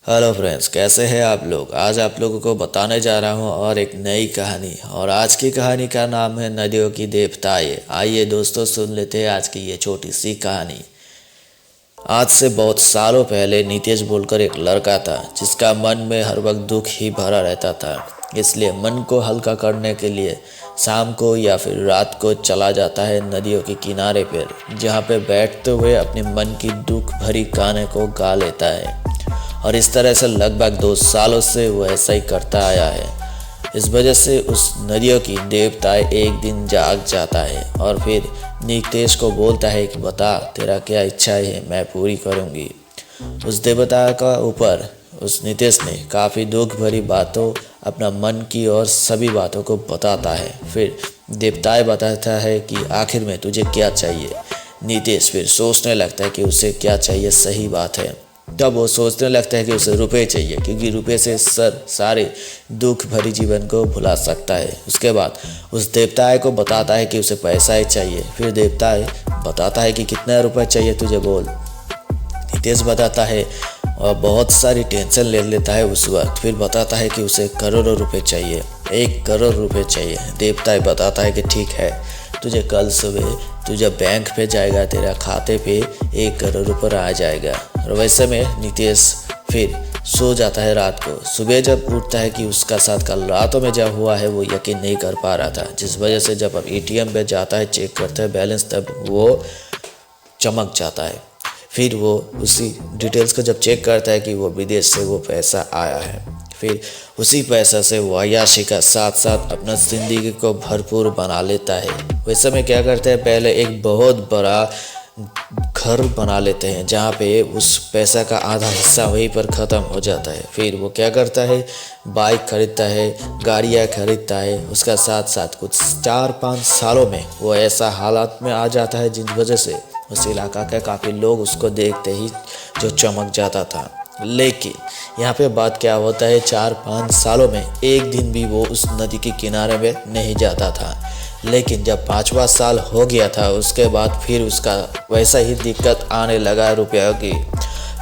Hello friends, कैसे हैं आप लोग। आज आप लोगों को बताने जा रहा हूं और एक नई कहानी। और आज की कहानी का नाम है नदियों की देवताएं। आइए दोस्तों, सुन लेते हैं आज की ये छोटी सी कहानी। आज से बहुत सालों पहले नीतीश बोलकर एक लड़का था जिसका मन में हर वक्त दुख ही भरा रहता था। इसलिए मन को हल्का करने के लिए शाम को या फिर रात को चला जाता है नदियों के किनारे पर, जहाँ पे बैठते हुए अपने मन की दुख भरी गाने को गा लेता है। और इस तरह से लगभग 2 सालों से वो ऐसा ही करता आया है। इस वजह से उस नदियों की देवता एक दिन जाग जाता है और फिर नीतीश को बोलता है कि बता, तेरा क्या इच्छा है, मैं पूरी करूँगी। उस देवता का ऊपर उस नीतीश ने काफ़ी दुख भरी बातों, अपना मन की और सभी बातों को बताता है। फिर देवताएं बताता है कि आखिर में तुझे क्या चाहिए। नीतीश फिर सोचने लगता है कि उसे क्या चाहिए। सही बात है, तब वो सोचने लगता है कि उसे रुपए चाहिए, क्योंकि रुपए से सारे दुख भरी जीवन को भुला सकता है। उसके बाद उस देवता को बताता है कि उसे पैसा ही चाहिए। फिर देवता बताता है कि कितना रुपए चाहिए तुझे, बोल। नितेश बताता है और बहुत सारी टेंशन ले लेता है उस वक्त। फिर बताता है कि उसे करोड़ों रुपए चाहिए, 1 करोड़ रुपए चाहिए। देवता बताता है कि ठीक है, तुझे कल सुबह तुझे बैंक पे जाएगा, तेरा खाते पे 1 करोड़ रुपये आ जाएगा। और वैसे में नीतीश फिर सो जाता है। रात को सुबह जब उठता है कि उसका साथ कल रातों में जब हुआ है वो यकीन नहीं कर पा रहा था, जिस वजह से जब अब एटीएम पे जाता है, चेक करता है बैलेंस, तब वो चमक जाता है। फिर वो उसी डिटेल्स को जब चेक करता है कि वो विदेश से वो पैसा आया है। फिर उसी पैसा से वो अय्याशी का साथ साथ अपना ज़िंदगी को भरपूर बना लेता है। वैसे में क्या करते हैं, पहले एक बहुत बड़ा घर बना लेते हैं जहाँ पे उस पैसा का आधा हिस्सा वहीं पर ख़त्म हो जाता है। फिर वो क्या करता है, बाइक खरीदता है, गाड़ियाँ खरीदता है। उसका साथ साथ कुछ 4-5 सालों में वो ऐसा हालात में आ जाता है जिन वजह से उस इलाका के काफ़ी लोग उसको देखते ही जो चमक जाता था। लेकिन यहाँ पे बात क्या होता है, 4-5 सालों में एक दिन भी वो उस नदी के किनारे में नहीं जाता था। लेकिन जब 5वां साल हो गया था, उसके बाद फिर उसका वैसा ही दिक्कत आने लगा रुपया की।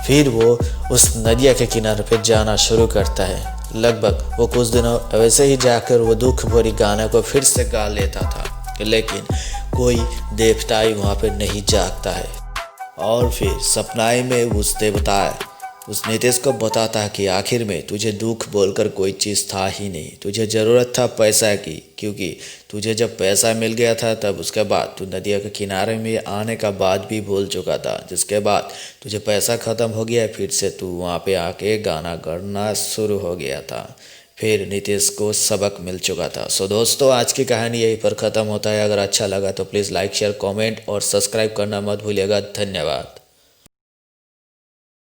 फिर वो उस नदिया के किनारे पे जाना शुरू करता है। लगभग वो कुछ दिनों वैसे ही जाकर वो दुख भरी गाने को फिर से गा लेता था, लेकिन कोई देवता ही वहाँ पे नहीं जागता है। और फिर सपनाए में उस देवता उस नीतीश को बताता है कि आखिर में तुझे दुख बोलकर कोई चीज़ था ही नहीं, तुझे ज़रूरत था पैसा की, क्योंकि तुझे जब पैसा मिल गया था तब उसके बाद तू नदिया के किनारे में आने का बाद भी भूल चुका था। जिसके बाद तुझे पैसा ख़त्म हो गया, फिर से तू वहाँ पे आके गाना गाना शुरू हो गया था। फिर नीतीश को सबक मिल चुका था। सो दोस्तों, आज की कहानी यहीं पर ख़त्म होता है। अगर अच्छा लगा तो प्लीज़ लाइक, शेयर, कमेंट और सब्सक्राइब करना मत भूलिएगा। धन्यवाद।